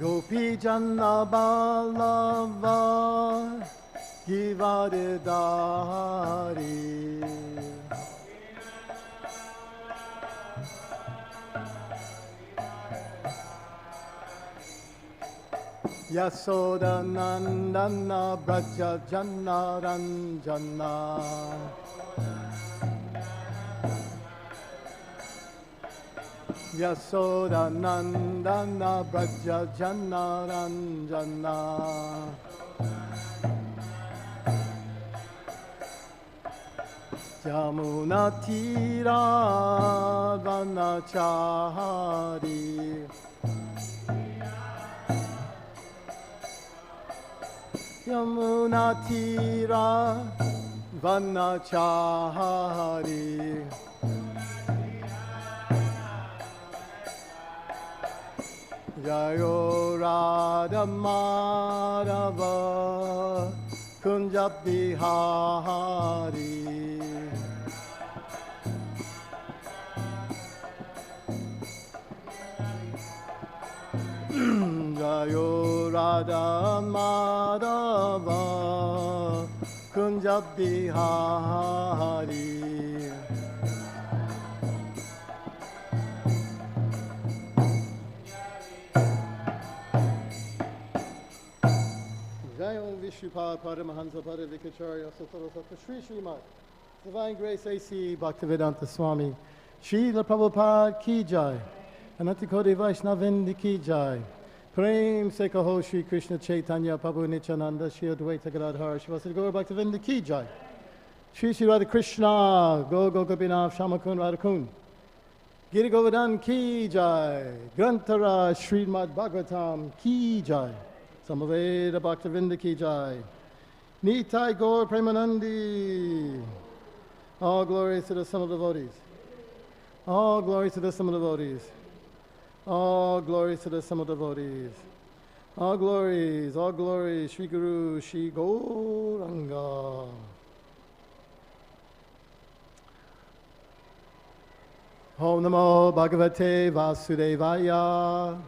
Gopi Janna Ballava Givaridari Yasoda Nandana Braja Janna Ranjana Yasoda Nandana Braja Janna Ranjana Jamuna Tira Vanachari Yamuna Tira Vanachari Jayo Radha Madhava Kunja Bihari Jayo Radha Madhava Kunja Bihari Shri Srimad Divine Grace A.C. Bhaktivedanta Swami Srila Prabhupada Ki Jai Anatikoti Vaishnavindi Ki Jai Prem Se Kaho Shri Krishna Chaitanya Prabhu Nityananda Shri Advaita Gadadhar Shivasati Gaur Bhaktivedanta Ki Jai Shri Shri Radha Krishna Go Go Gopinath Shamakun Radhakun Giri Govardhan Ki Jai Grantara Srimad Bhagavatam Ki Jai Samaveda Bhaktivedanta Ki Jai Nitai Gaur Premanandi. All glories to the Son of devotees. All glories to the Son of devotees. All glories to the Son of devotees. All glories, Shri Guru, Shri Gauranga. Om Namo Bhagavate Vasudevaya.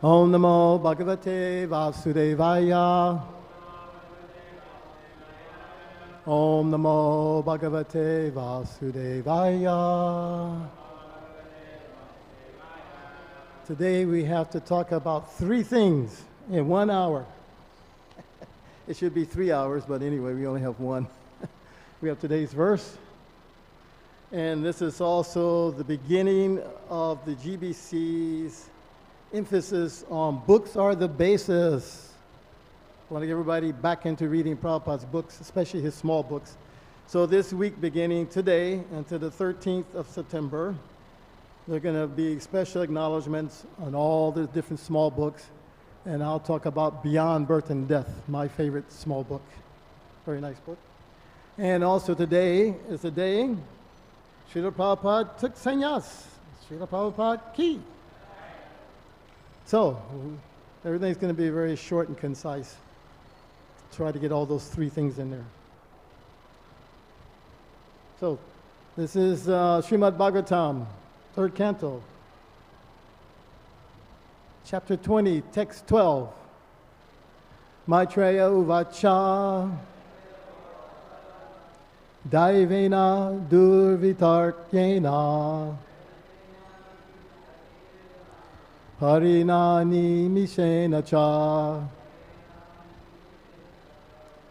Om Namo Bhagavate Vasudevaya. Om Namo Bhagavate Vasudevaya. Today we have to talk about 3 things in 1 hour. It should be 3 hours, but anyway, we only have 1. We have today's verse. And this is also the beginning of the GBC's emphasis on books are the basis. I want to get everybody back into reading Prabhupada's books, especially his small books. So this week, beginning today until the 13th of September, there are going to be special acknowledgments on all the different small books. And I'll talk about Beyond Birth and Death, my favorite small book. Very nice book. And also today is the day Srila Prabhupada took sannyas. Srila Prabhupada Ki. So, everything's going to be very short and concise. Try to get all those 3 things in there. So, this is Srimad Bhagavatam, 3rd canto, chapter 20, text 12. Maitreya uvāca daivena durvitarkyeṇa pareṇānimiṣeṇa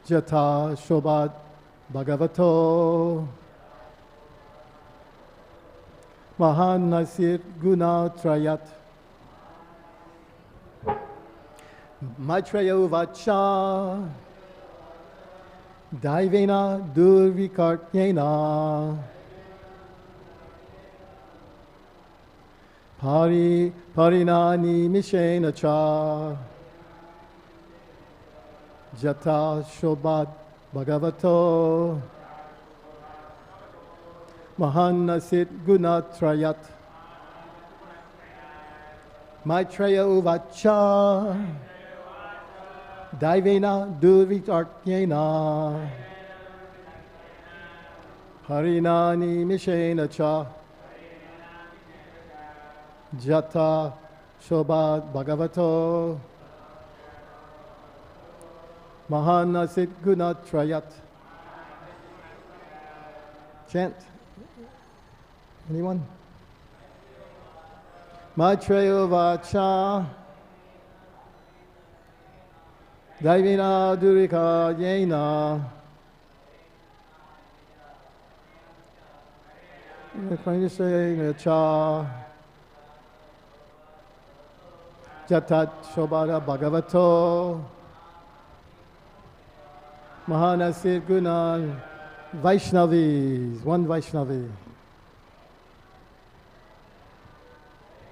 jāta-kṣobhād bhagavato mahān guṇa-trayāt. Maitreya uvāca daivena durvitarkyeṇa pareṇānimiṣeṇa jāta-kṣobhād bhagavato mahān guṇa-trayāt. Maitreya uvāca daivena durvitarkyeṇa pareṇānimiṣeṇa jāta-kṣobhād bhagavato, mahān āsīt guṇa-trayāt. Chant. Anyone? Maitreya uvāca, daivena durvitarkyeṇa, animiṣeṇa, jāta-kṣobhād bhagavato, mahān āsīt guṇa-Vaishnavis, one Vaishnavi.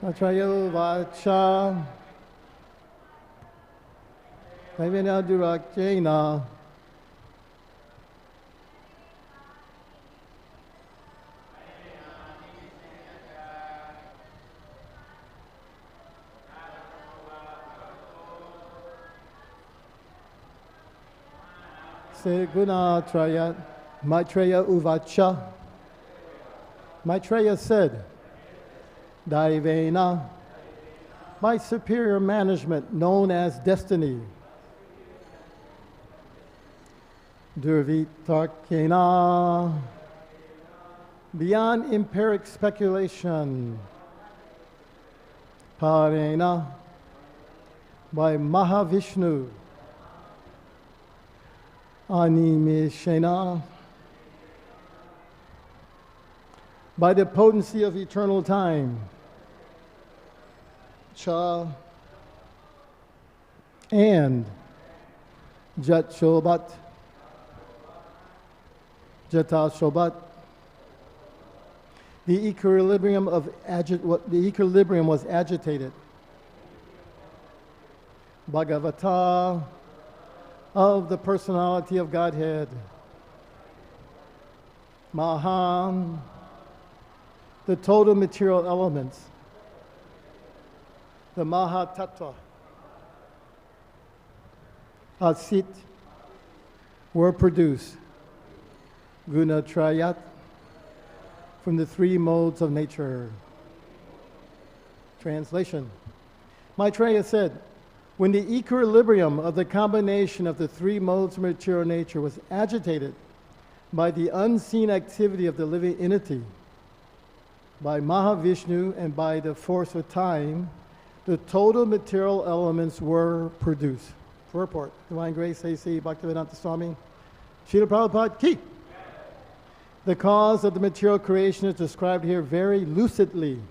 Maitreya uvāca, daivena durvitarkyeṇa, guṇa-trayāt. Maitreya uvāca. Maitreya said, daivena, by superior management known as destiny, durvitarkyeṇa, beyond empiric speculation, pareṇa, by Mahā-Viṣṇu, animiṣeṇa, by the potency of eternal time, cha, and jāta-kṣobhāt, jāta-kṣobhāt. The equilibrium was agitated. Bhagavataḥ, of the personality of Godhead. Mahān, the total material elements. The mahat-tattva. Āsīt, were produced. Guṇa-trayāt, from the three modes of nature. Translation. Maitreya said, when the equilibrium of the combination of the three modes of material nature was agitated by the unseen activity of the living entity, by Mahā-Viṣṇu and by the force of time, the total material elements were produced. Purport. Divine Grace A.C. Bhaktivedanta Swami. Srila Prabhupada Ki. The cause of the material creation is described here very lucidly.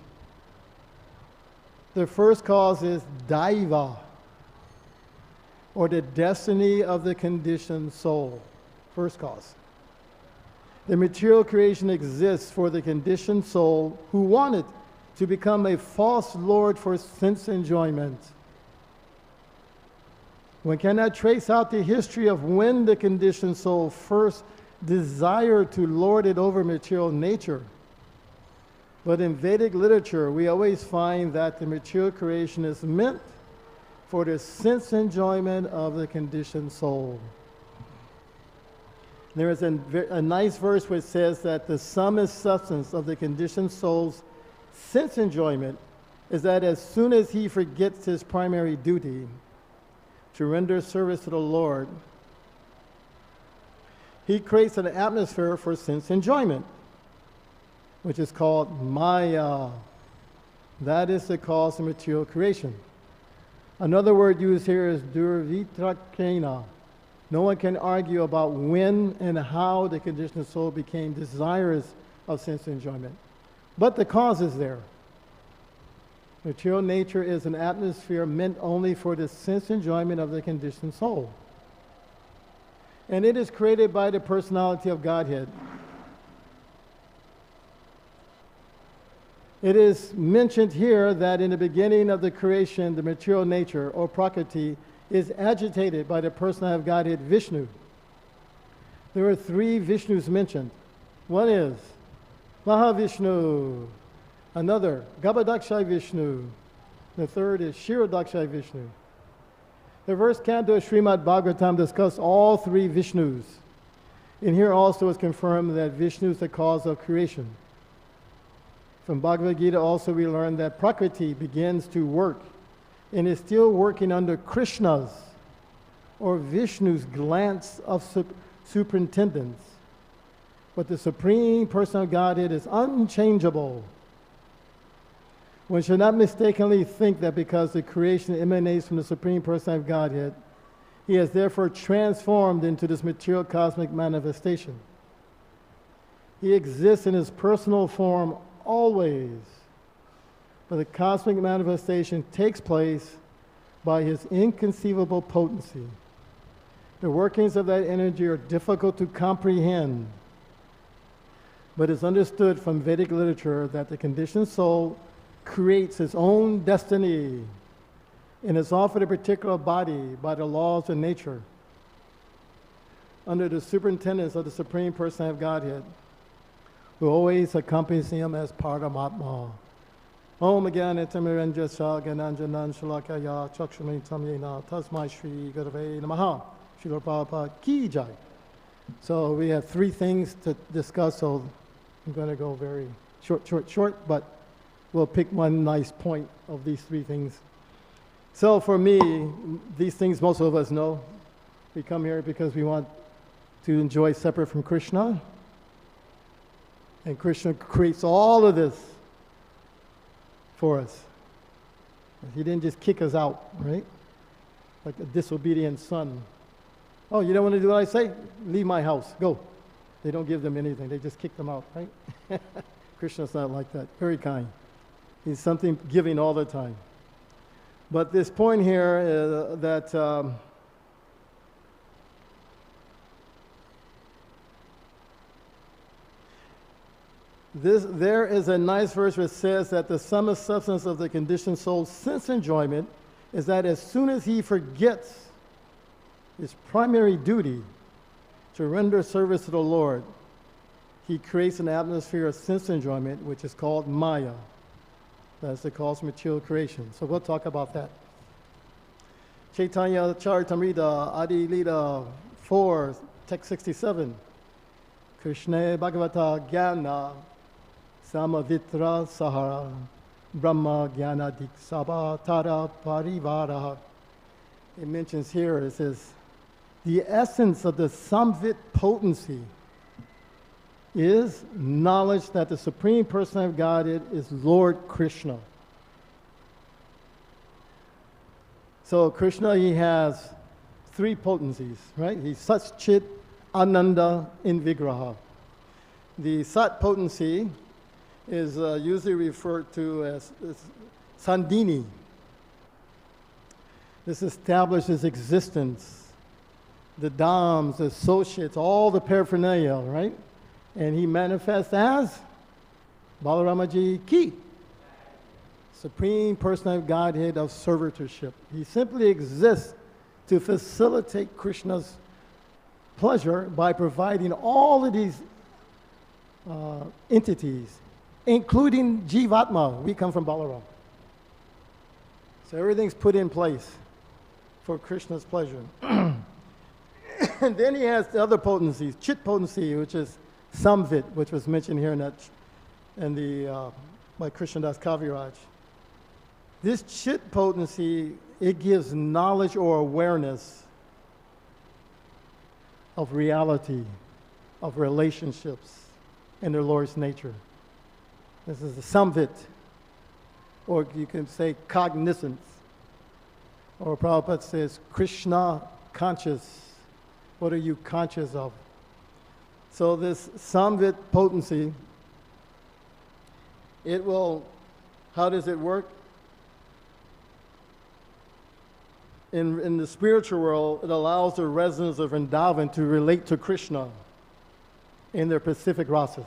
The first cause is daiva, or the destiny of the conditioned soul. First cause. The material creation exists for the conditioned soul who wanted to become a false lord for sense enjoyment. One cannot trace out the history of when the conditioned soul first desired to lord it over material nature. But in Vedic literature, we always find that the material creation is meant for the sense enjoyment of the conditioned soul. There is a nice verse which says that the sum and substance of the conditioned soul's sense enjoyment is that as soon as he forgets his primary duty to render service to the Lord, he creates an atmosphere for sense enjoyment, which is called Maya. That is the cause of material creation. Another word used here is durvitarkyeṇa. No one can argue about when and how the conditioned soul became desirous of sense enjoyment. But the cause is there. Material nature is an atmosphere meant only for the sense enjoyment of the conditioned soul. And it is created by the personality of Godhead. It is mentioned here that in the beginning of the creation, the material nature, or prakriti, is agitated by the personality of Godhead, Viṣṇu. There are three Vishnus mentioned. One is Mahā-Viṣṇu, another Garbhodakṣaya-Viṣṇu, the third is Kshirodakṣaya-Viṣṇu. The first canto of Srimad Bhagavatam discusses all three Vishnus. And here also is confirmed that Viṣṇu is the cause of creation. From Bhagavad Gita also we learn that Prakriti begins to work and is still working under Krishna's or Vishnu's glance of superintendence. But the Supreme Person of Godhead is unchangeable. One should not mistakenly think that because the creation emanates from the Supreme Person of Godhead, he has therefore transformed into this material cosmic manifestation. He exists in his personal form always, but the cosmic manifestation takes place by his inconceivable potency. The workings of that energy are difficult to comprehend, but it's understood from Vedic literature that the conditioned soul creates its own destiny and is offered a particular body by the laws of nature under the superintendence of the Supreme Person of Godhead, who always accompanies him as Paramatma. Om Jnana-Timirandhasya Gyananjanan Shalakaya Chakshumi Tamyena Tasmai Shri Gurave Namaha. Srila Prabhupada Ki Jai. So we have three things to discuss, so I'm going to go very short, but we'll pick one nice point of these three things. So for me, these things most of us know. We come here because we want to enjoy separate from Krishna. And Krishna creates all of this for us. He didn't just kick us out, right? Like a disobedient son. Oh, you don't want to do what I say? Leave my house, go. They don't give them anything, they just kick them out, right? Krishna's not like that, very kind. He's something giving all the time. But this point here is that there is a nice verse which says that the sum of substance of the conditioned soul's sense enjoyment is that as soon as he forgets his primary duty to render service to the Lord, he creates an atmosphere of sense enjoyment which is called Maya. That's the cause of material creation. So we'll talk about that. Chaitanya Charitamrita Adi Lila 4, text 67. Krishna Bhagavata Jnana Samavitra Sahara Brahma Jnana Diksabha Tara Parivara. It mentions here, it says, the essence of the samvit potency is knowledge that the Supreme Person of Godhead is Lord Krishna. So Krishna, he has three potencies, right? He's Sat, Chit, Ananda, and Vigraha. The Sat potency is usually referred to as Sandini. This establishes existence, the dams, the associates, all the paraphernalia, right? And he manifests as Balaramaji Ki, Supreme Person of Godhead of servitorship. He simply exists to facilitate Krishna's pleasure by providing all of these entities, including Jivatma. We come from Balaram. So everything's put in place for Krishna's pleasure. And then he has the other potencies, Chit potency, which is Samvit, which was mentioned here by Krishnadas Kaviraj. This Chit potency, it gives knowledge or awareness of reality, of relationships, and their Lord's nature. This is the Samvit, or you can say cognizance, or Prabhupada says Krishna conscious. What are you conscious of? So this Samvit potency, it will, how does it work? In the spiritual world, it allows the residents of Vrindavan to relate to Krishna in their Pacific rasas,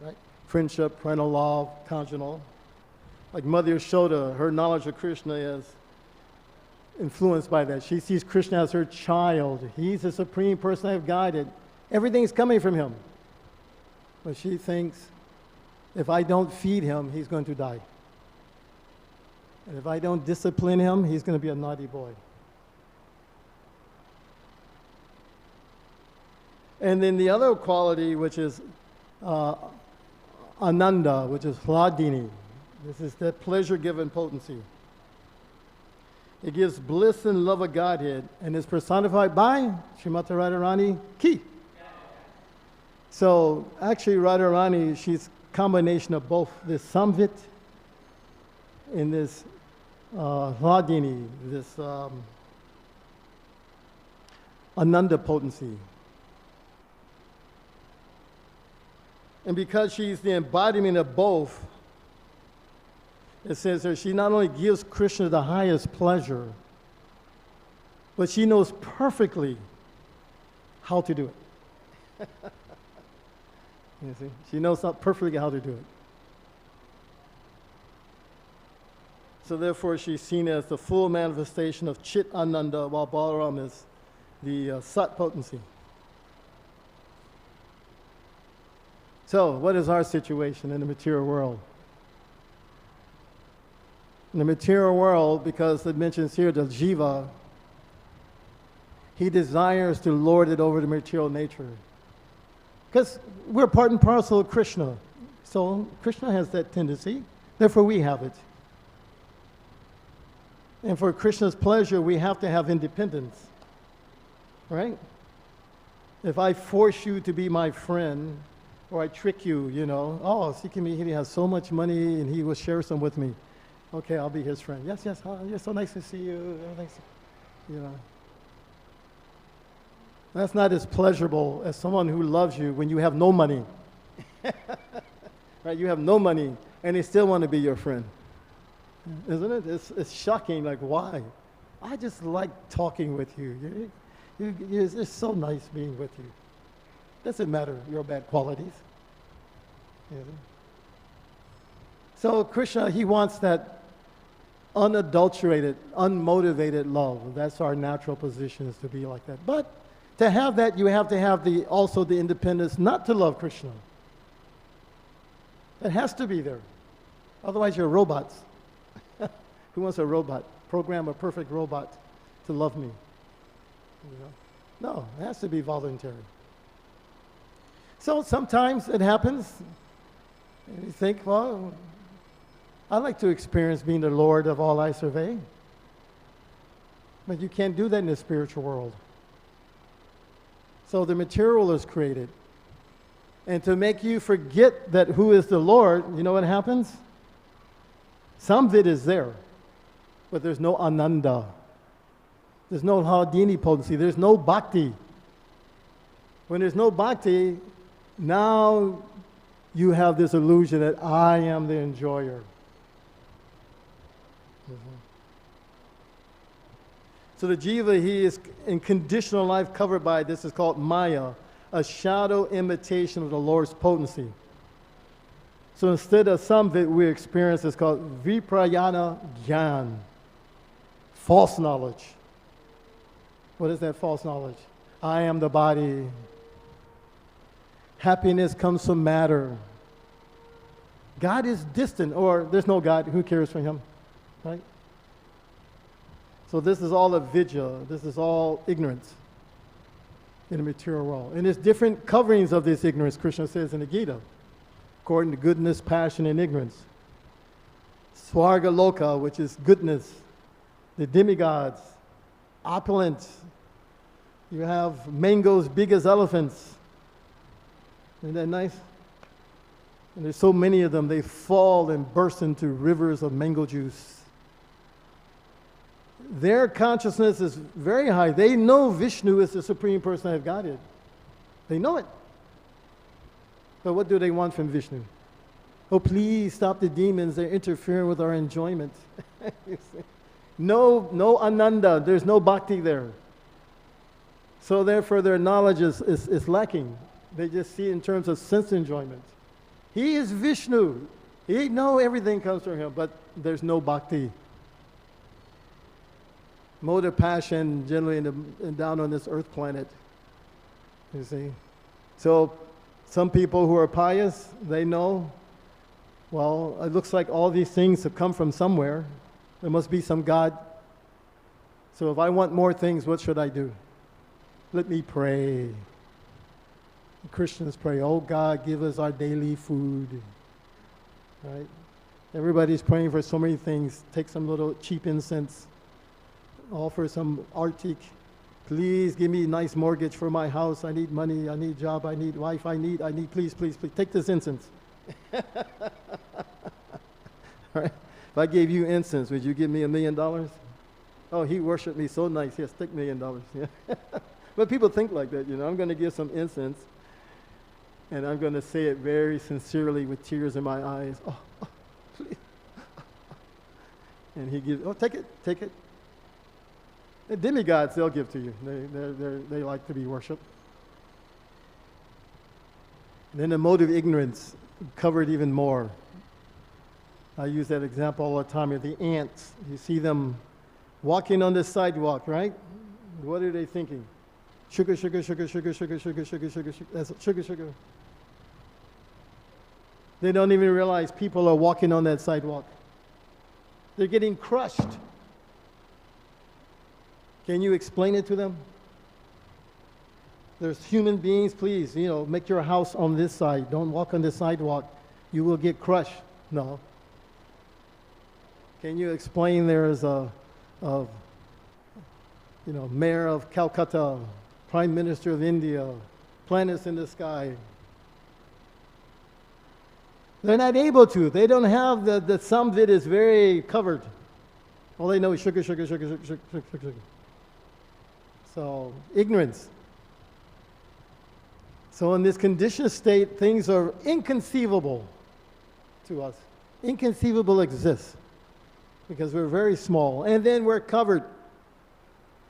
right? Friendship, parental love, conjugal. Like Mother Yashoda, her knowledge of Krishna is influenced by that. She sees Krishna as her child. He's the Supreme Person of Godhead. Everything's coming from him. But she thinks, if I don't feed him, he's going to die. And if I don't discipline him, he's going to be a naughty boy. And then the other quality, which is Ananda, which is Hladini. This is that pleasure-given potency. It gives bliss and love of Godhead and is personified by Srimati Radharani Ki. So actually Radharani, she's a combination of both this Samvit and this Hladini, this Ananda potency. And because she's the embodiment of both, it says that she not only gives Krishna the highest pleasure, but she knows perfectly how to do it. You see? She knows perfectly how to do it. So therefore, she's seen as the full manifestation of Chit Ananda, while Balaram is the Sat potency. So, what is our situation in the material world? In the material world, because it mentions here the jiva, he desires to lord it over the material nature. Because we're part and parcel of Krishna. So Krishna has that tendency, therefore we have it. And for Krishna's pleasure, we have to have independence. Right? If I force you to be my friend, or I trick you, you know, oh, Sikhi Mahiti has so much money and he will share some with me. Okay, I'll be his friend. Yes, yes, you're so nice to see you. You know. That's not as pleasurable as someone who loves you when you have no money. Right? You have no money and they still want to be your friend. Isn't it? It's shocking, like why? I just like talking with you. It's so nice being with you. Doesn't matter your bad qualities. So Krishna, he wants that unadulterated, unmotivated love. That's our natural position, is to be like that. But to have that, you have to have also the independence not to love Krishna. It has to be there. Otherwise, you're robots. Who wants a robot? Program a perfect robot to love me. You know? No, it has to be voluntary. So sometimes it happens, and you think, well, I like to experience being the Lord of all I survey. But you can't do that in the spiritual world. So the material is created. And to make you forget that who is the Lord, you know what happens? Some of it is there, but there's no ananda. There's no Hladini potency. There's no bhakti. When there's no bhakti, now you have this illusion that I am the enjoyer. So the jiva, he is in conditional life covered by this is called maya, a shadow imitation of the Lord's potency. So instead of some of it we experience is called viprayana jnana, false knowledge. What is that false knowledge? I am the body. Happiness comes from matter. God is distant, or there's no God. Who cares for him? Right? So this is all avidya. This is all ignorance in the material world. And there's different coverings of this ignorance, Krishna says in the Gita, according to goodness, passion, and ignorance. Swarga loka, which is goodness, the demigods, opulent. You have mangoes big as elephants. Isn't that nice? And there's so many of them, they fall and burst into rivers of mango juice. Their consciousness is very high. They know Vishnu is the Supreme Personality of Godhead. They know it. But what do they want from Vishnu? Oh, please stop the demons. They're interfering with our enjoyment. No ananda. There's no bhakti there. So therefore their knowledge is lacking. They just see it in terms of sense enjoyment. He is Vishnu. He know everything comes from him, but there's no bhakti. Mode of passion generally down on this earth planet. You see? So some people who are pious, they know, well, it looks like all these things have come from somewhere. There must be some God. So if I want more things, what should I do? Let me pray. Christians pray, oh God, give us our daily food. right? Everybody's praying for so many things. Take some little cheap incense, offer some arctic. Please give me a nice mortgage for my house. I need money, I need job, I need wife, I need, please, please, please. Take this incense. Right? If I gave you incense, would you give me $1 million? Oh, he worshiped me so nice. Yes, take $1 million. Yeah. But people think like that, you know. I'm going to give some incense, and I'm going to say it very sincerely with tears in my eyes. Oh, please. And he gives, oh, take it, take it. The demigods, they'll give to you. They like to be worshipped. And then the mode of ignorance covered even more. I use that example all the time. The ants, you see them walking on the sidewalk, right? What are they thinking? Sugar, sugar, sugar, sugar, sugar, sugar, sugar, sugar, sugar. That's sugar, sugar. They don't even realize people are walking on that sidewalk. They're getting crushed. Can you explain it to them? There's human beings, please, you know, make your house on this side. Don't walk on the sidewalk. You will get crushed. No. Can you explain there is mayor of Calcutta, prime minister of India, planets in the sky? They're not able to. They don't have the some of it is very covered. All they know is sugar, sugar, sugar, sugar, sugar, sugar, sugar. So, ignorance. So in this conditioned state, things are inconceivable to us. Inconceivable exists because we're very small. And then we're covered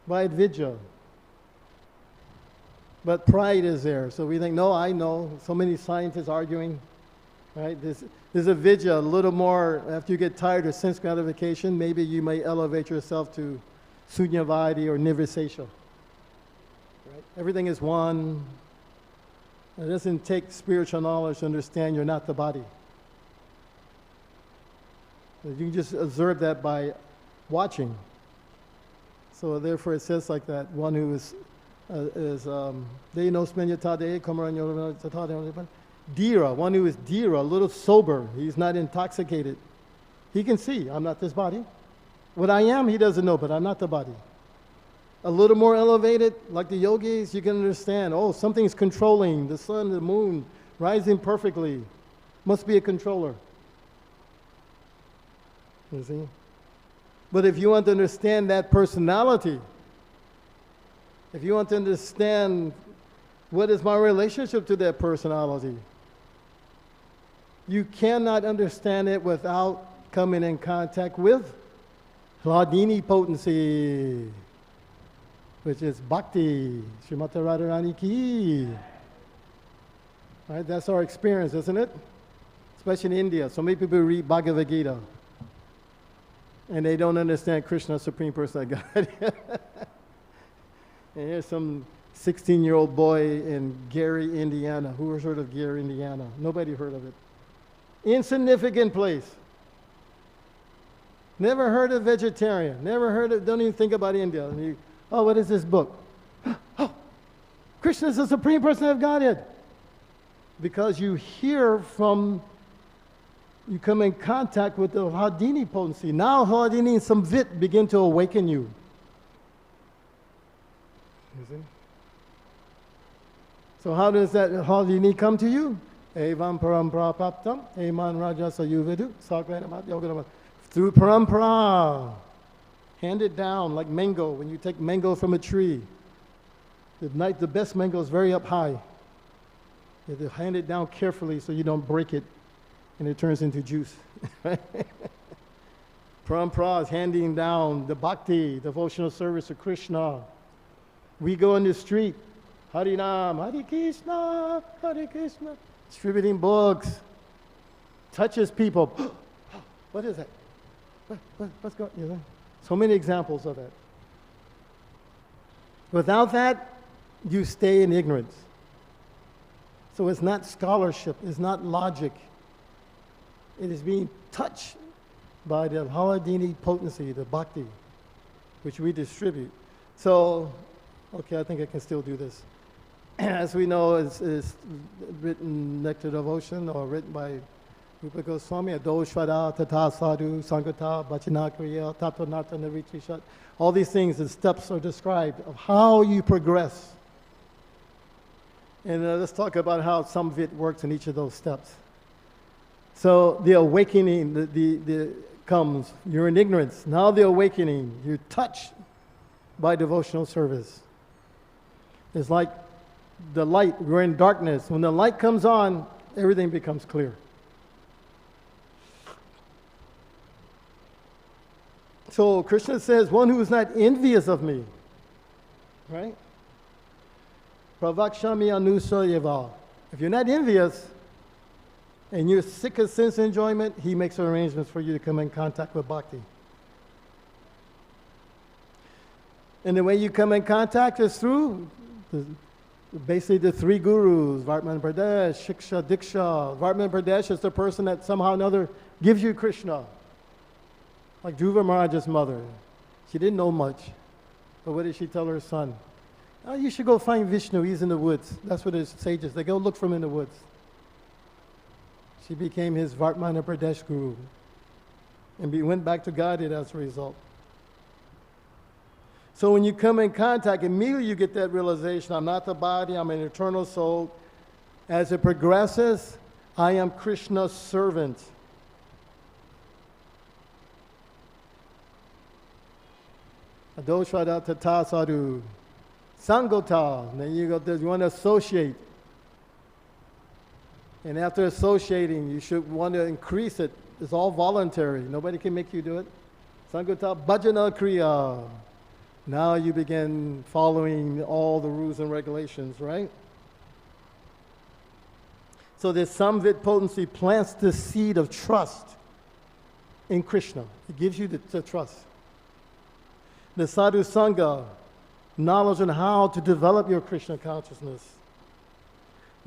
by avidya. But pride is there. So we think, no, I know. So many scientists arguing. Right? There's avidya, a little more, after you get tired of sense gratification, maybe you may elevate yourself to sunyavadi or nirvisesha. Right? Everything is one. It doesn't take spiritual knowledge to understand you're not the body. You can just observe that by watching. So therefore it says like that, one who is Dhira, one who is dhira, a little sober, he's not intoxicated. He can see, I'm not this body. What I am, he doesn't know, but I'm not the body. A little more elevated, like the yogis, you can understand, oh, something's controlling, the sun, the moon, rising perfectly. Must be a controller. You see? But if you want to understand that personality, if you want to understand what is my relationship to that personality, you cannot understand it without coming in contact with Hladini potency, which is bhakti, Srimad Radharani ki. Right? That's our experience, isn't it? Especially in India. So many people read Bhagavad Gita and they don't understand Krishna, Supreme Personality of God. And here's some 16-year-old boy in Gary, Indiana. Who has heard of Gary, Indiana? Nobody heard of it. Insignificant place. Never heard of vegetarian. Never heard of, don't even think about India. And you, oh, what is this book? Oh, Krishna is the Supreme Person of Godhead. Because you hear from, you come in contact with the Hladini potency. Now Hladini and Samvit begin to awaken you. You see? So how does that Hladini come to you? Evam parampara praptam, eman raja sayuvidu, sakranamat yoganam. Through parampara, hand it down like mango. When you take mango from a tree, the best mango is very up high. You have to hand it down carefully so you don't break it and it turns into juice. Parampara is handing down the bhakti, devotional service to Krishna. We go in the street, Harinam, Hare Krishna, Hare Krishna, distributing books, touches people. What is that? What's going on? You know? So many examples of that. Without that, you stay in ignorance. So it's not scholarship, it's not logic. It is being touched by the Hladini potency, the bhakti, which we distribute. So, okay, I think I can still do this. As we know, it's written Nectar Devotion, or written by Rupa Goswami, Adoshvara, Tata Sadhu, Sangata, Bachanakriya, Tato Narta Naritishat. All these things, the steps are described of how you progress. And let's talk about how some of it works in each of those steps. So the awakening the comes. You're in ignorance. Now the awakening, you're touched by devotional service. It's like the light. We're in darkness. When the light comes on, everything becomes clear. So Krishna says, one who is not envious of me, right? Pravakshami anusayava. If you're not envious and you're sick of sense enjoyment, he makes arrangements for you to come in contact with bhakti. And the way you come in contact is through basically the three gurus, Vartman Pradesh, Shiksha, Diksha. Vartman Pradesh is the person that somehow or another gives you Krishna. Like Dhruva Maharaj's mother. She didn't know much. But what did she tell her son? Oh, you should go find Vishnu. He's in the woods. That's what his sages, they go look for him in the woods. She became his Vartmana Pradesh guru. And went back to Godhead as a result. So when you come in contact, immediately you get that realization, I'm not the body, I'm an eternal soul. As it progresses, I am Krishna's servant. Adoshvada tata sadhu. Sangota. Then you want to associate. And after associating, you should want to increase it. It's all voluntary. Nobody can make you do it. Sangota bhajana kriya. Now you begin following all the rules and regulations, right? So this samvit potency plants the seed of trust in Krishna. It gives you the trust. The sadhu sangha, knowledge on how to develop your Krishna consciousness.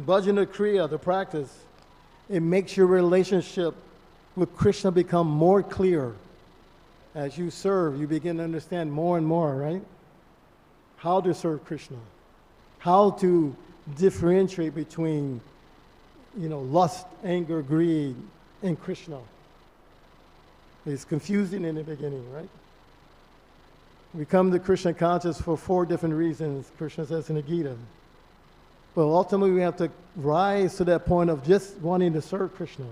Bhajana kriya, the practice, it makes your relationship with Krishna become more clear. As you serve, you begin to understand more and more, right? How to serve Krishna. How to differentiate between, lust, anger, greed, and Krishna. It's confusing in the beginning, right? We come to Krishna conscious for 4 different reasons, Krishna says in the Gita. Well, ultimately we have to rise to that point of just wanting to serve Krishna.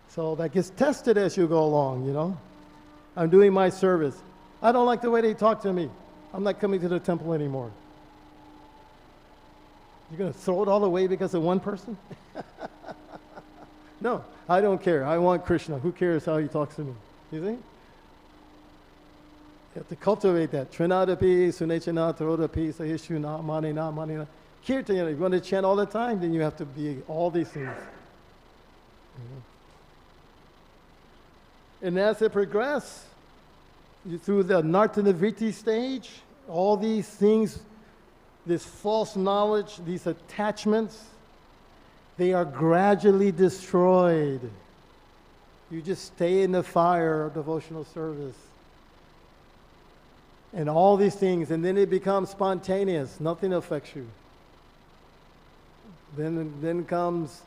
So that gets tested as you go along, I'm doing my service. I don't like the way they talk to me. I'm not coming to the temple anymore. You're going to throw it all away because of one person? No, I don't care. I want Krishna. Who cares how he talks to me? You see? You have to cultivate that. Trinadapi, Sunechana, Tarodapi, Sahishuna, Manina, Manina. Kirtan, if you want to chant all the time, then you have to be all these things. And as it progresses, through the Nartanavritti stage, all these things, this false knowledge, these attachments, they are gradually destroyed. You just stay in the fire of devotional service. And all these things, and then it becomes spontaneous. Nothing affects you. Then comes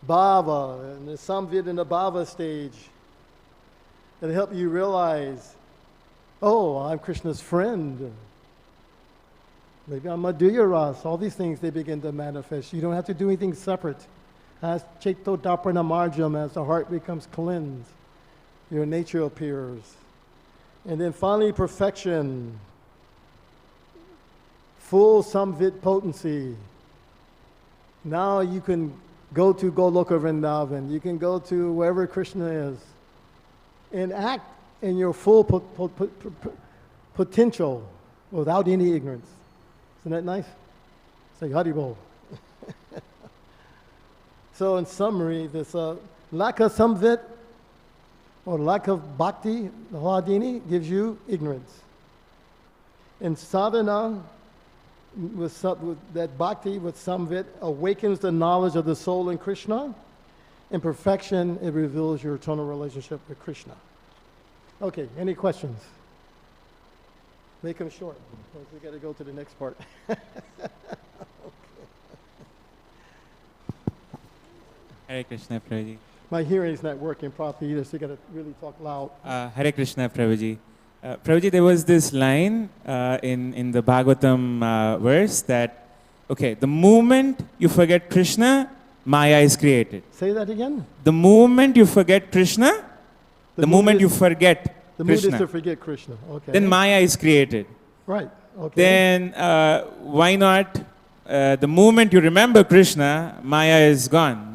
bhava, and there's samvit in the bhava stage. It'll help you realize, oh, I'm Krishna's friend. Maybe I'm Madhurya Ras. All these things, they begin to manifest. You don't have to do anything separate. As Chaito Daprana Marjam, as the heart becomes cleansed, your nature appears. And then finally, perfection. Full samvit potency. Now you can go to Goloka Vrindavan. You can go to wherever Krishna is and act in your full potential without any ignorance. Isn't that nice? Say Haribol. So in summary, this lack of samvit or lack of bhakti, the hladini, gives you ignorance. And sadhana, with that bhakti, with samvit, awakens the knowledge of the soul in Krishna. In perfection, it reveals your eternal relationship with Krishna. Okay, any questions? Make them short, because we got to go to the next part. Hare Krishna, Prabhuji. My hearing's not working properly either, so you got to really talk loud. Hare Krishna, Prabhuji. Prabhuji, there was this line in the Bhagavatam verse that, okay, the moment you forget Krishna, Maya is created. Say that again? The moment you forget Krishna, the moment you forget the mood is Krishna, to forget Krishna. Okay. then Maya is created. Right. Okay. Then why not the moment you remember Krishna, Maya is gone?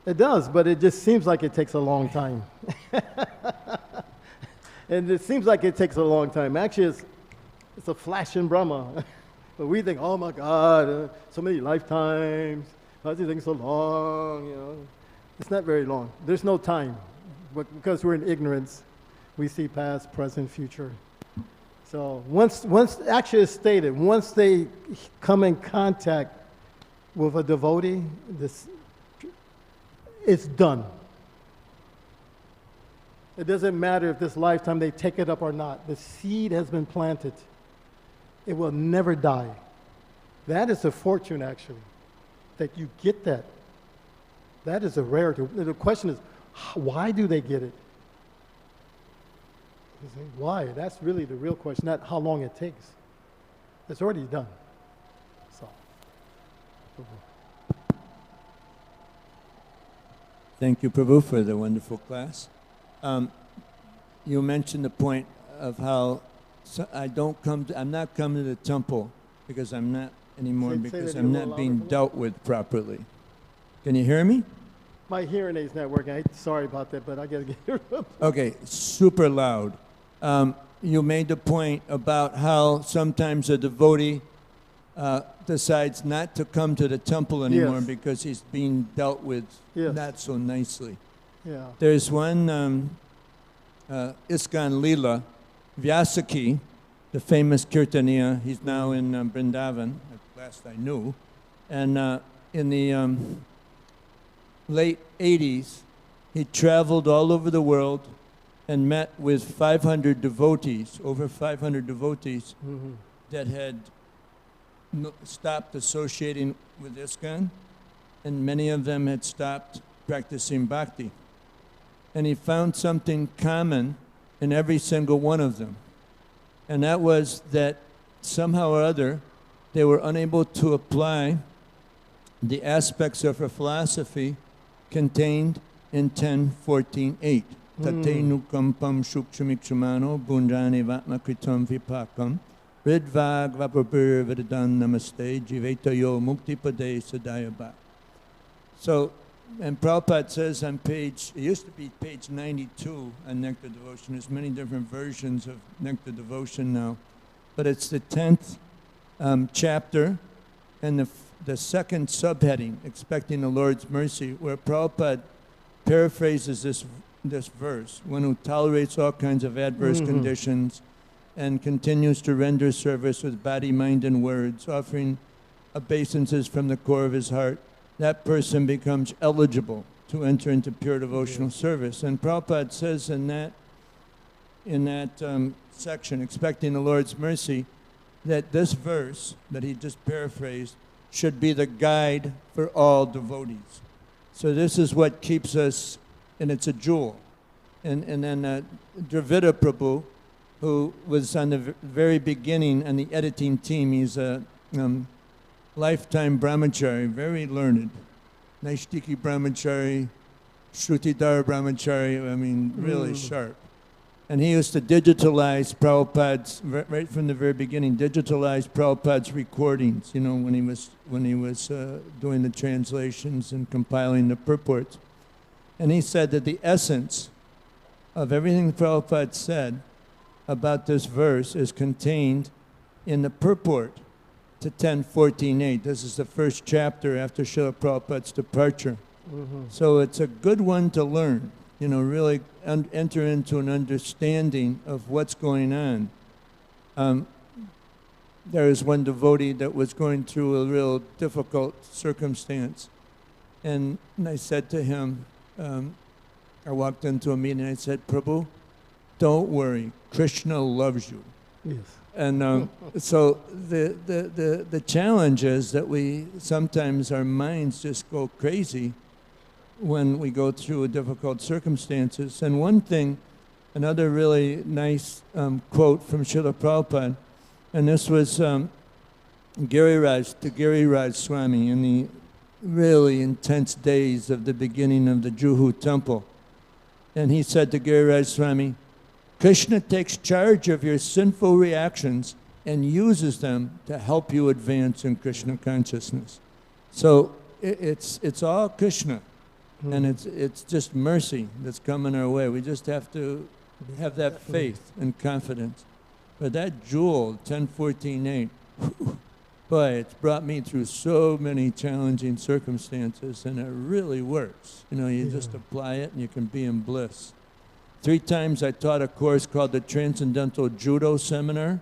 It does, but it just seems like it takes a long time. And it seems like it takes a long time. Actually, it's a flash in Brahma. But we think, oh my God, so many lifetimes. Why is it taking so long? You know, it's not very long. There's no time, but because we're in ignorance, we see past, present, future. So once actually it's stated, once they come in contact with a devotee, it's done. It doesn't matter if this lifetime they take it up or not. The seed has been planted. It will never die. That is a fortune, actually, that you get that. That is a rarity. The question is, why do they get it? Why? That's really the real question, not how long it takes. It's already done. So. Thank you, Prabhu, for the wonderful class. You mentioned the point of how I'm not coming to the temple because I'm not anymore, because I'm not being dealt with properly. Can you hear me? My hearing aid's not working. Sorry about that, but I got to get it up. Okay, super loud. You made the point about how sometimes a devotee decides not to come to the temple anymore because he's being dealt with not so nicely. Yeah. There's one ISKCON Leela, Vyasaki, the famous Kirtaniya. He's now in Vrindavan, at last I knew. And in the late 80s, he traveled all over the world and met with 500 devotees, over 500 devotees, that had stopped associating with ISKCON, and many of them had stopped practicing bhakti. And he found something common in every single one of them. And that was that somehow or other, they were unable to apply the aspects of her philosophy contained in 10.14.8. Tatenu kampam shukshamikshamano bunjani vatma kritam vipakam ridvag vapapur vedadan namaste jivetayo muktipade sadayabha. So, and Prabhupada says on it used to be page 92 on Nectar Devotion. There's many different versions of Nectar Devotion now. But it's the 10th chapter and the second subheading, Expecting the Lord's Mercy, where Prabhupada paraphrases this verse, one who tolerates all kinds of adverse conditions and continues to render service with body, mind, and words, offering obeisances from the core of his heart, that person becomes eligible to enter into pure devotional service. And Prabhupada says in that section, Expecting the Lord's Mercy, that this verse that he just paraphrased should be the guide for all devotees. So this is what keeps us, and it's a jewel. And then Dravida Prabhu, who was on the very beginning on the editing team, he's a lifetime brahmachari, very learned. Naishtiki brahmachari, Shrutidhara brahmachari, I mean, really sharp. And he used to digitalize Prabhupada's, right from the very beginning, digitalize Prabhupada's recordings, you know, when he was doing the translations and compiling the purports. And he said that the essence of everything Prabhupada said about this verse is contained in the purport to 10.14.8. This is the first chapter after Srila Prabhupada's departure. So it's a good one to learn, you know, really enter into an understanding of what's going on. There was one devotee that was going through a real difficult circumstance. And I said to him, I walked into a meeting and I said, Prabhu, don't worry, Krishna loves you. Yes. And so the challenge is that we sometimes our minds just go crazy when we go through difficult circumstances. And one thing, another really nice quote from Srila Prabhupada, and this was Giriraj Swami in the really intense days of the beginning of the Juhu temple. And he said to Giriraj Swami, Krishna takes charge of your sinful reactions and uses them to help you advance in Krishna consciousness. So it's all Krishna, and it's just mercy that's coming our way. We just have to have that faith and confidence. But that jewel, 10-14-8, boy, it's brought me through so many challenging circumstances, and it really works. You know, you just apply it and you can be in bliss. 3 times I taught a course called the Transcendental Judo Seminar.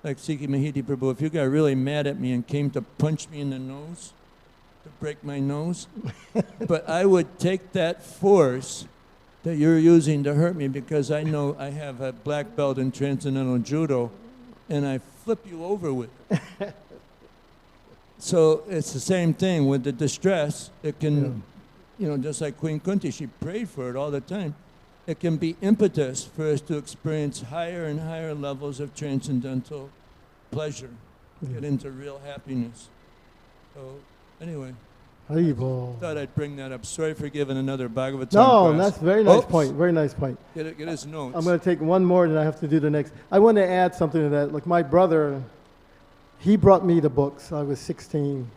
Like Sikhi Mahiti Prabhu, if you got really mad at me and came to punch me in the nose, to break my nose, but I would take that force that you're using to hurt me because I know I have a black belt in Transcendental Judo, and I flip you over with it. So it's the same thing with the distress. It can, you know, just like Queen Kunti, she prayed for it all the time. It can be impetus for us to experience higher and higher levels of transcendental pleasure, get into real happiness. So anyway, thought I'd bring that up. Sorry for giving another Bhagavatam class. That's a very nice point. Very nice point. Get his notes. I'm going to take one more, and I have to do the next. I want to add something to that. Like my brother, he brought me the books. I was 16.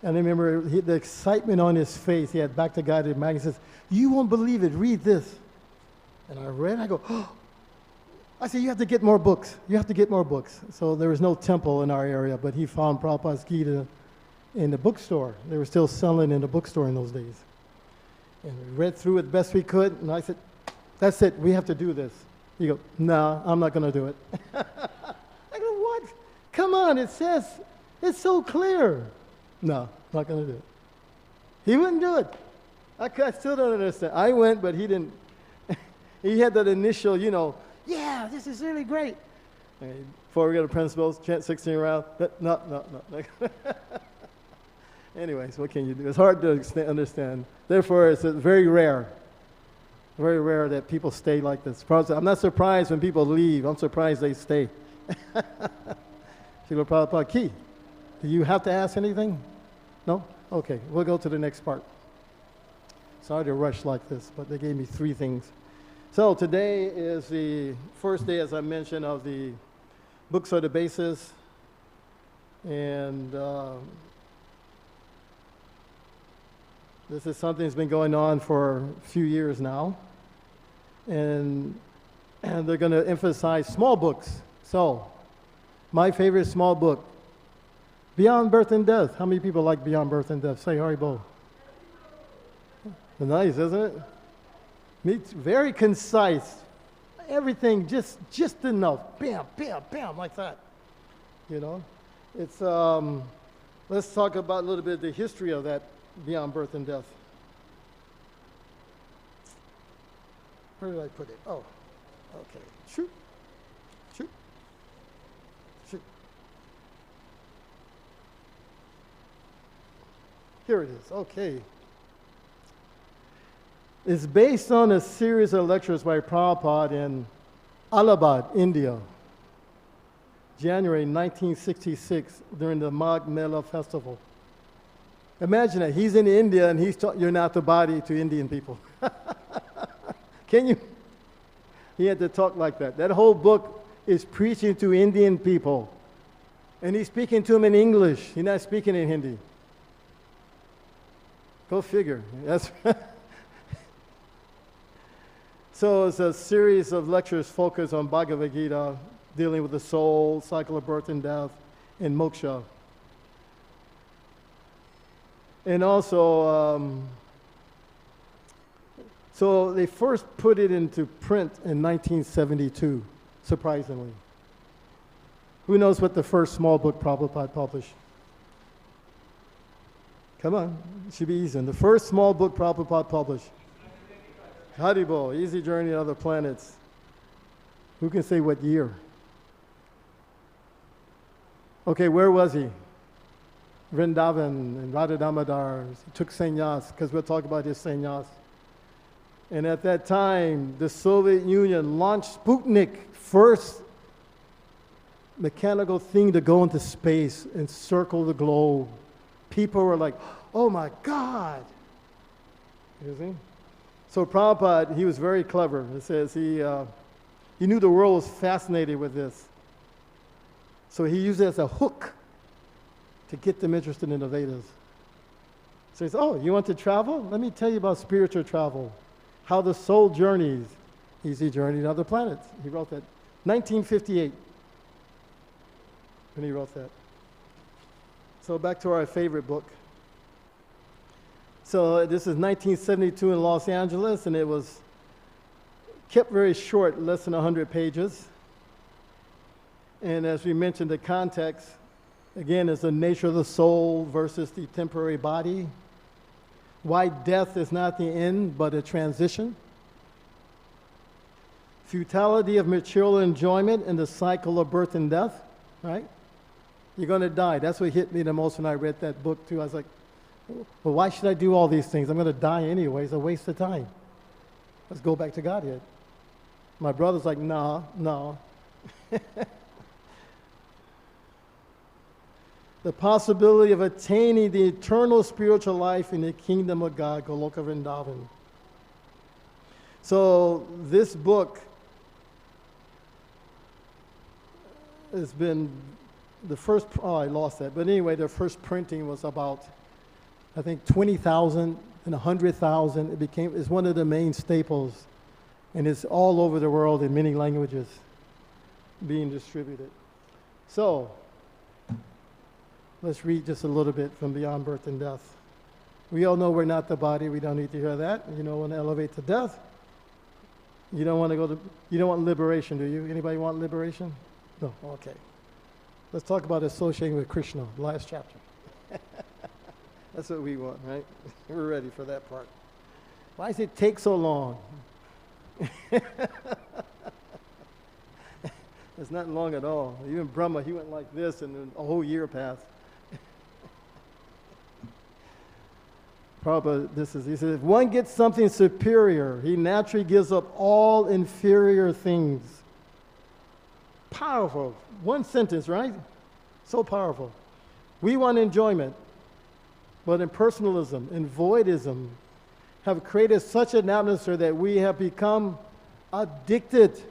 And I remember the excitement on his face. He had Back to God magazine. Says, "You won't believe it. Read this." And I read, I go, oh. I said, you have to get more books. You have to get more books. So there was no temple in our area, but he found Prabhupada's Gita in the bookstore. They were still selling in the bookstore in those days. And we read through it best we could, and I said, that's it, we have to do this. He goes, no, I'm not going to do it. I go, what? Come on, it says, it's so clear. No, not going to do it. He wouldn't do it. I still don't understand. I went, but he didn't. He had that initial, you know, yeah, this is really great. Before we go to principles, chant 16 around. No. Anyways, what can you do? It's hard to understand. Therefore, it's very rare that people stay like this. I'm not surprised when people leave. I'm surprised they stay. Srila Prabhupada Ki. Do you have to ask anything? No? Okay, we'll go to the next part. Sorry to rush like this, but they gave me 3 things. So today is the first day, as I mentioned, of the books are the basis. And this is something that's been going on for a few years now. And they're going to emphasize small books. So my favorite small book, Beyond Birth and Death. How many people like Beyond Birth and Death? Say Haribo. Nice, isn't it? It's very concise. Everything just enough. Bam, bam, bam, like that. You know? It's, let's talk about a little bit of the history of that Beyond Birth and Death. Where did I put it? Oh, okay. Shoot. Here it is. Okay. It's based on a series of lectures by Prabhupada in Allahabad, India, January 1966, during the Magh Mela festival. Imagine that. He's in India and he's taught body to Indian people. Can you? He had to talk like that. That whole book is preaching to Indian people. And he's speaking to them in English. He's not speaking in Hindi. Go figure. That's So it's a series of lectures focused on Bhagavad Gita, dealing with the soul, cycle of birth and death, and moksha. And also, so they first put it into print in 1972, surprisingly. Who knows what the first small book Prabhupada published? Come on, it should be easy. The first small book Prabhupada published. Haribo, Easy Journey to Other Planets. Who can say what year? Okay, where was he? Vrindavan and Radha Damodar. He took sannyas, because we'll talk about his sannyas. And at that time, the Soviet Union launched Sputnik, first mechanical thing to go into space and circle the globe. People were like, oh my God. You see? So Prabhupada, he was very clever. It says he knew the world was fascinated with this. So he used it as a hook to get them interested in the Vedas. So he says, oh, you want to travel? Let me tell you about spiritual travel. How the soul journeys. He journeyed to other planets. He wrote that 1958 when he wrote that. So back to our favorite book. So this is 1972 in Los Angeles, and it was kept very short, less than 100 pages. And as we mentioned, the context, again, is the nature of the soul versus the temporary body. Why death is not the end, but a transition. Futility of material enjoyment in the cycle of birth and death, right? You're going to die. That's what hit me the most when I read that book, too. I was like, well, why should I do all these things? I'm going to die anyway. It's a waste of time. Let's go back to Godhead. My brother's like, no. The possibility of attaining the eternal spiritual life in the kingdom of God, Goloka Vrindavan. So this book has been the first, I lost that. But anyway, the first printing was about, I think, 20,000 and 100,000. It's one of the main staples. And it's all over the world in many languages being distributed. So, let's read just a little bit from Beyond Birth and Death. We all know we're not the body. We don't need to hear that. You don't want to elevate to death. You don't want to you don't want liberation, do you? Anybody want liberation? No, okay. Let's talk about associating with Krishna, last chapter. That's what we want, right? We're ready for that part. Why does it take so long? It's not long at all. Even Brahma, he went like this and then a whole year passed. Prabhupada, he says, if one gets something superior, he naturally gives up all inferior things. Powerful. One sentence, right? So powerful. We want enjoyment, but impersonalism and voidism have created such an atmosphere that we have become addicted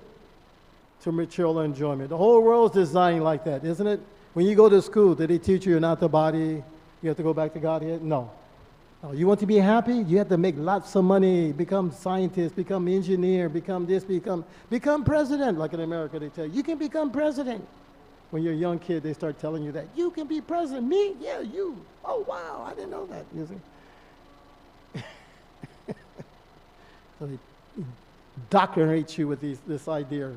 to material enjoyment. The whole world is designed like that, isn't it? When you go to school, did they teach you you're not the body, you have to go back to Godhead? No. You want to be happy? You have to make lots of money, become scientist, become engineer, become this, become president. Like in America, they tell you, you can become president. When you're a young kid, they start telling you that. You can be president. Me? Yeah, you. Oh, wow, I didn't know that. You see? So they indoctrinate you with this idea.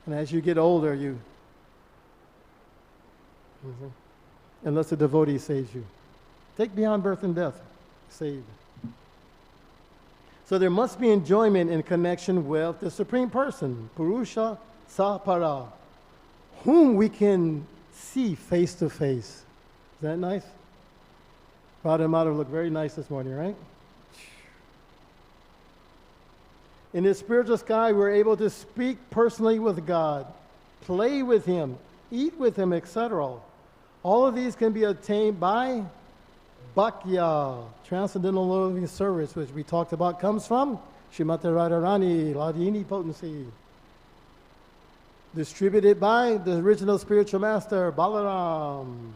And as you get older, unless the devotee saves you. Take Beyond Birth and Death. Saved. So there must be enjoyment in connection with the Supreme Person, Purusha Sapara, whom we can see face to face. Is that nice? Radha Madhav looked very nice this morning, right? In the spiritual sky, we're able to speak personally with God, play with Him, eat with Him, etc. All of these can be attained by Bhakya, transcendental living service, which we talked about, comes from Srimati Radharani, Ladini potency. Distributed by the original spiritual master, Balaram.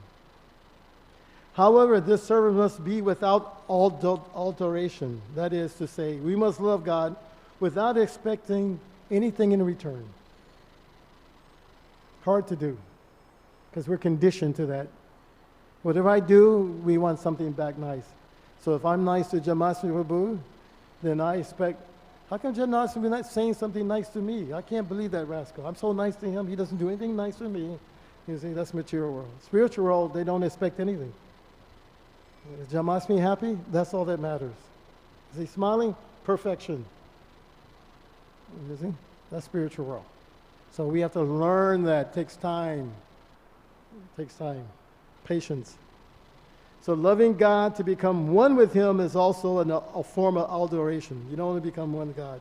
However, this service must be without alteration. That is to say, we must love God without expecting anything in return. Hard to do, because we're conditioned to that. Whatever I do, we want something back nice. So if I'm nice to Jamasmi Prabhu, then I expect, how come Jamasmi not saying something nice to me? I can't believe that rascal. I'm so nice to him, he doesn't do anything nice for me. You see, that's material world. Spiritual world, they don't expect anything. Is Jamasmi happy? That's all that matters. Is he smiling? Perfection. You see? That's spiritual world. So we have to learn that. It takes time. It takes time. Patience. So loving God to become one with Him is also a form of adoration. You don't want to become one with God.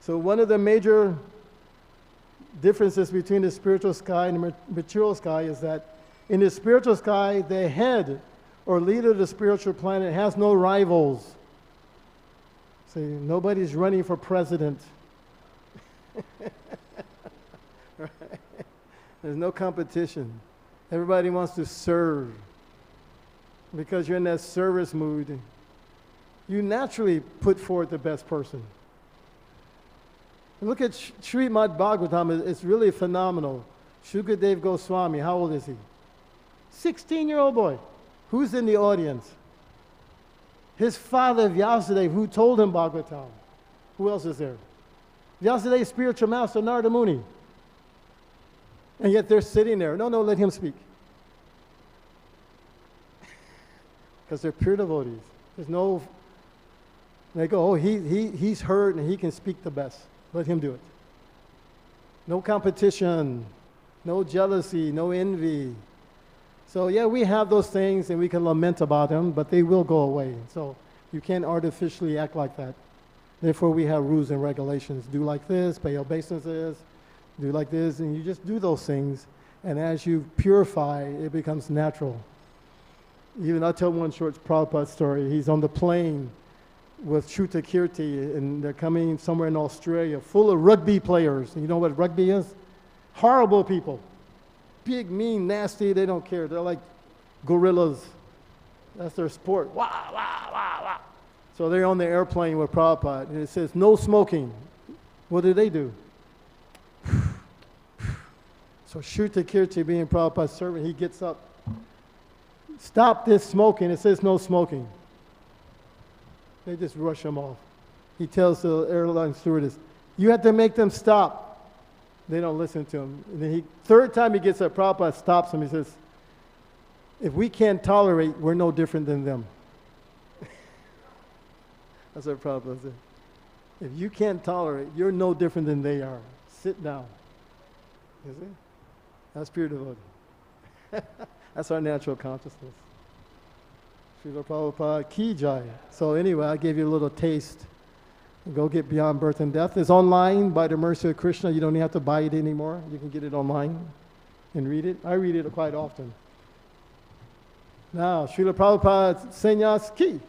So one of the major differences between the spiritual sky and the material sky is that in the spiritual sky, the head or leader of the spiritual planet has no rivals. See, nobody's running for president. Right? There's no competition. Everybody wants to serve. Because you're in that service mood, you naturally put forth the best person. Look at Srimad Bhagavatam, it's really phenomenal. Shukadev Goswami, how old is he? 16-year-old boy. Who's in the audience? His father, Vyasadeva, who told him Bhagavatam. Who else is there? Vyasadev's spiritual master, Narada Muni. And yet they're sitting there. No, let him speak. Because they're pure devotees. There's no, they go, oh, he's heard and he can speak the best. Let him do it. No competition, no jealousy, no envy. So yeah, we have those things and we can lament about them, but they will go away. So you can't artificially act like that. Therefore, we have rules and regulations. Do like this, pay obeisances, do like this, and you just do those things. And as you purify, it becomes natural. Even I'll tell one short Prabhupada story. He's on the plane with Chuta Kirti, and they're coming somewhere in Australia, full of rugby players. And you know what rugby is? Horrible people. Big, mean, nasty, they don't care. They're like gorillas. That's their sport. Wah, wah, wah, wah. So they're on the airplane with Prabhupada, and it says, no smoking. What do? So Chuta Kirti, being Prabhupada's servant, he gets up. Stop this smoking. It says no smoking. They just rush him off. He tells the airline stewardess, you have to make them stop. They don't listen to him. And then third time he gets up, Prabhupada stops him. He says, if we can't tolerate, we're no different than them. That's what Prabhupada said. If you can't tolerate, you're no different than they are. Sit down. You see? That's pure devotee. That's our natural consciousness. Srila Prabhupada ki jai. So anyway, I gave you a little taste. Go get Beyond Birth and Death. It's online by the mercy of Krishna. You don't even have to buy it anymore. You can get it online and read it. I read it quite often. Now, Srila Prabhupada Sannyas ki.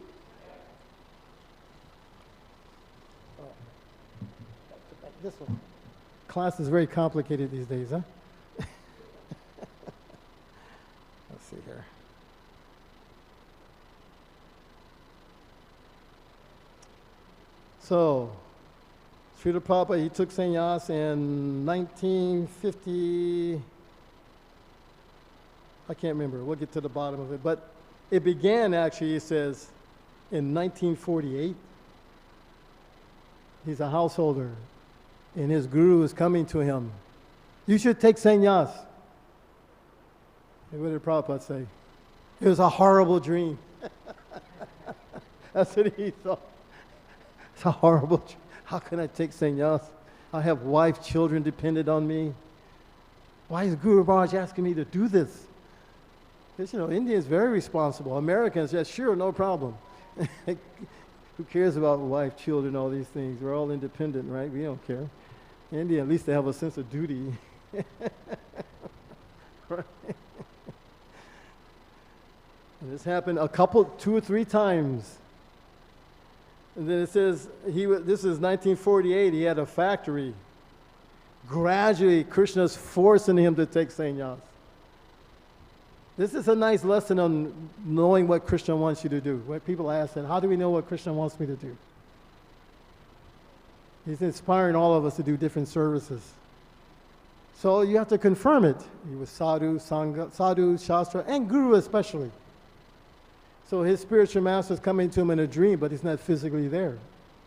This one. Class is very complicated these days, huh? Let's see here. So, Srila Prabhupada, he took sannyas in 1950, I can't remember, we'll get to the bottom of it, but it began actually, it says, in 1948. He's a householder, and his guru is coming to him. You should take sannyas. And what did Prabhupada say? It was a horrible dream. That's what he thought. It's a horrible dream. How can I take sannyas? I have wife, children dependent on me. Why is Guru Maharaj asking me to do this? Because, you know, India is very responsible. Americans, yeah, sure, no problem. Who cares about wife, children, all these things? We're all independent, right? We don't care. In India, at least they have a sense of duty. Right? And this happened two or three times. And then it says, this is 1948, he had a factory. Gradually, Krishna's forcing him to take sannyas. This is a nice lesson on knowing what Krishna wants you to do. When people ask, how do we know what Krishna wants me to do? He's inspiring all of us to do different services. So you have to confirm it. He was sadhu, sangha, sadhu, shastra, and guru especially. So his spiritual master is coming to him in a dream, but he's not physically there.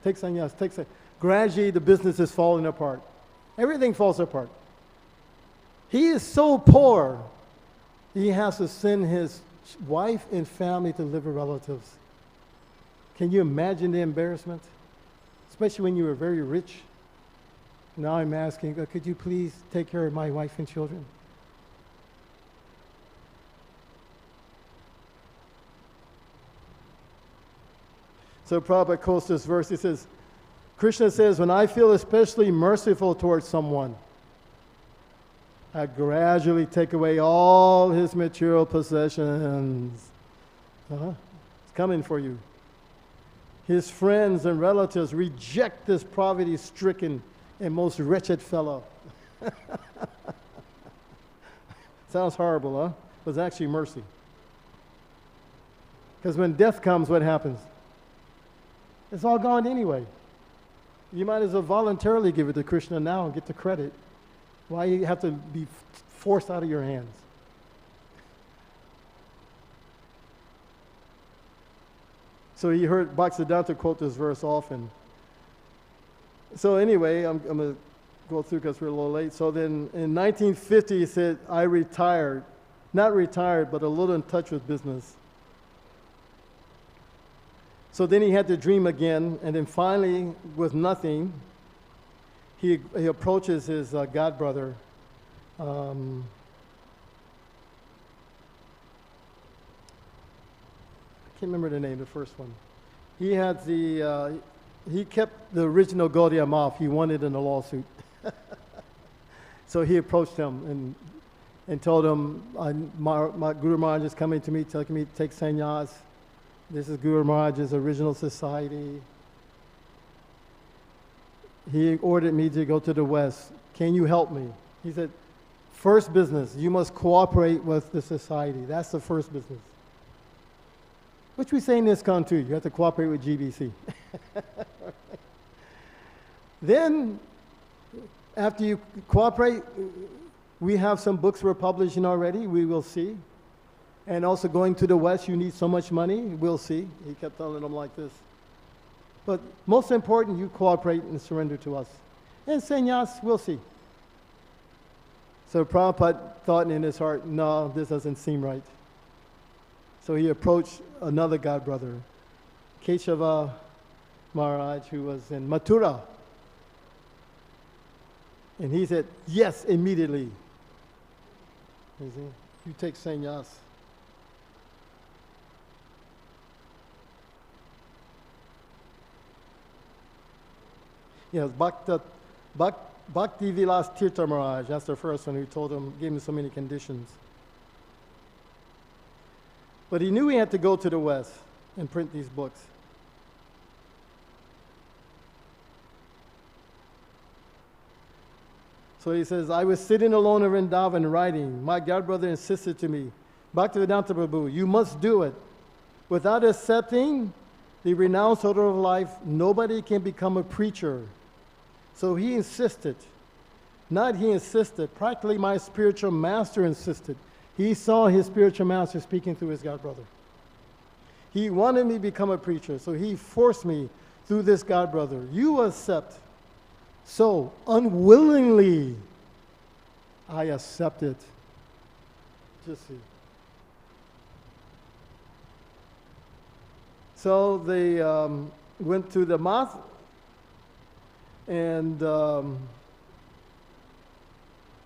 Take sannyas, take sannyas. Gradually, the business is falling apart. Everything falls apart. He is so poor, he has to send his wife and family to live with relatives. Can you imagine the embarrassment? Especially when you were very rich. Now I'm asking, could you please take care of my wife and children? So Prabhupada quotes this verse. He says, Krishna says, when I feel especially merciful towards someone, I gradually take away all his material possessions. It's coming for you. His friends and relatives reject this poverty-stricken and most wretched fellow. Sounds horrible, huh? But it's actually mercy. Because when death comes, what happens? It's all gone anyway. You might as well voluntarily give it to Krishna now and get the credit. Why you have to be forced out of your hands? So he heard Bhaktisiddhanta quote this verse often. So anyway, I'm going to go through because we're a little late. So then in 1950, he said, I retired. Not retired, but a little in touch with business. So then he had to dream again, and then finally, with nothing, he approaches his god brother. I can't remember the name, the first one. He had he kept the original Gaudiya Math. He won it in a lawsuit. So he approached him and told him, my Guru Maharaj is coming to me, telling me to take sannyas. This is Guru Maharaj's original society. He ordered me to go to the West. Can you help me? He said, first business, you must cooperate with the society. That's the first business. Which we say in ISKCON too. You have to cooperate with GBC. Then, after you cooperate, we have some books we're publishing already. We will see. And also going to the West, you need so much money. We'll see. He kept telling them like this. But most important, you cooperate and surrender to us. And sannyas, we'll see. So Prabhupada thought in his heart, no, this doesn't seem right. So he approached another god brother, Keshava Maharaj, who was in Mathura. And he said, yes, immediately. You see, you take sannyas. Yes, Bhakti Vilas Tirtha Maharaj, that's the first one who told him, gave him so many conditions. But he knew he had to go to the West and print these books. So he says, I was sitting alone in Vrindavan writing. My godbrother insisted to me, Bhaktivedanta Prabhu, you must do it. Without accepting the renounced order of life, nobody can become a preacher. So he insisted. Not he insisted. Practically my spiritual master insisted. He saw his spiritual master speaking through his godbrother. He wanted me to become a preacher, so he forced me through this godbrother. You accept. So, unwillingly, I accepted. Just see. So they went to the math, and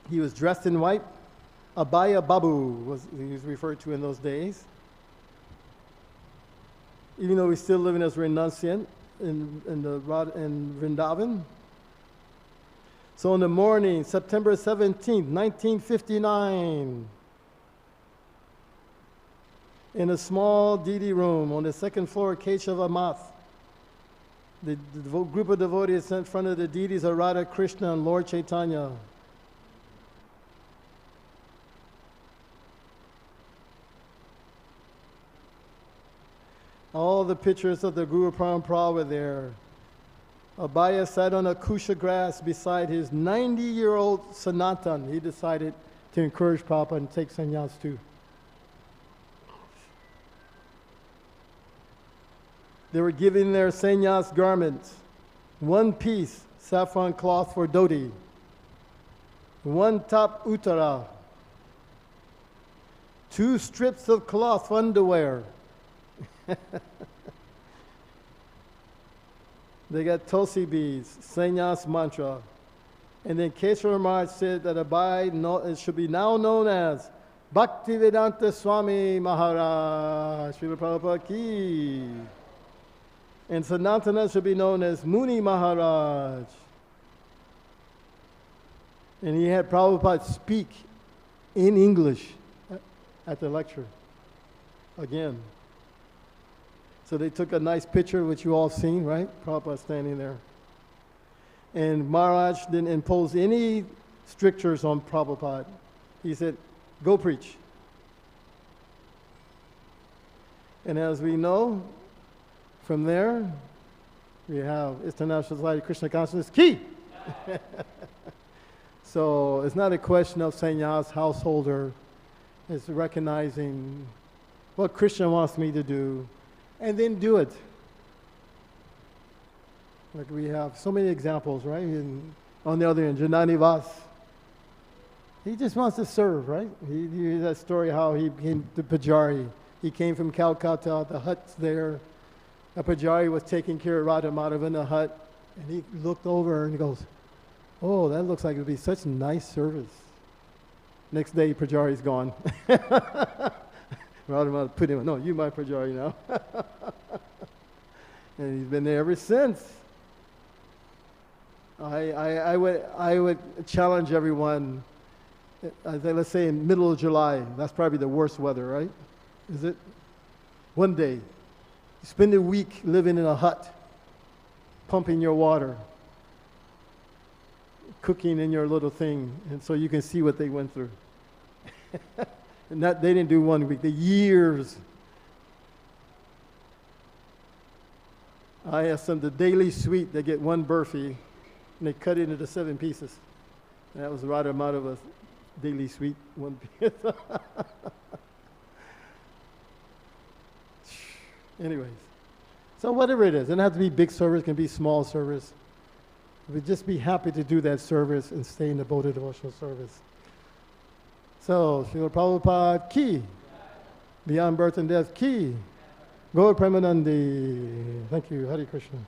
he was dressed in white. Abhaya Babu he was referred to in those days. Even though he's still living as renunciant in Vrindavan. So in the morning, September 17th, 1959, in a small deity room on the second floor of Keshava Math, the group of devotees in front of the deities are Radha Krishna and Lord Chaitanya. All the pictures of the Guru Parampara were there. Abhaya sat on a kusha grass beside his 90-year-old Sanatan. He decided to encourage Prabhupada and take sannyas too. They were giving their sannyas garments. One piece saffron cloth for dhoti. One top uttara. 2 strips of cloth for underwear. They got tulsi beads, sannyas mantra. And then Keshava Maharaj said that Abhaya should be now known as Bhaktivedanta Swami Maharaj. Srila Prabhupada ki. And Sanatana should be known as Muni Maharaj. And he had Prabhupada speak in English at the lecture again. So they took a nice picture, which you all seen, right? Prabhupada standing there. And Maharaj didn't impose any strictures on Prabhupada. He said, go preach. And as we know, from there, we have International Society of Krishna Consciousness key. So it's not a question of sannyas, householder. It's recognizing what Krishna wants me to do, and then do it. Like we have so many examples, right? On the other end, Janani Vas. He just wants to serve, right? He that story how he came to Pujari. He came from Calcutta, the hut's there. A Pujari was taking care of Radha Madhava in the hut, and he looked over and he goes, oh, that looks like it would be such nice service. Next day, Pujari's gone. Radha Madhava put him, no, you my Pujari now. And he's been there ever since. I would challenge everyone, let's say in middle of July, that's probably the worst weather, right? Is it? One day, you spend a week living in a hut, pumping your water, cooking in your little thing, and so you can see what they went through. And that they didn't do 1 week, the years. I asked them the daily sweet, they get one burfi, and they cut it into 7 pieces. And that was Radha Madhava's daily sweet, 1 piece. Anyways, so whatever it is, it doesn't have to be big service, it can be small service. We'd just be happy to do that service and stay in the Bodhi devotional service. So, Srila Prabhupada ki, beyond birth and death ki, Gaur Premanandi. Thank you, Hare Krishna.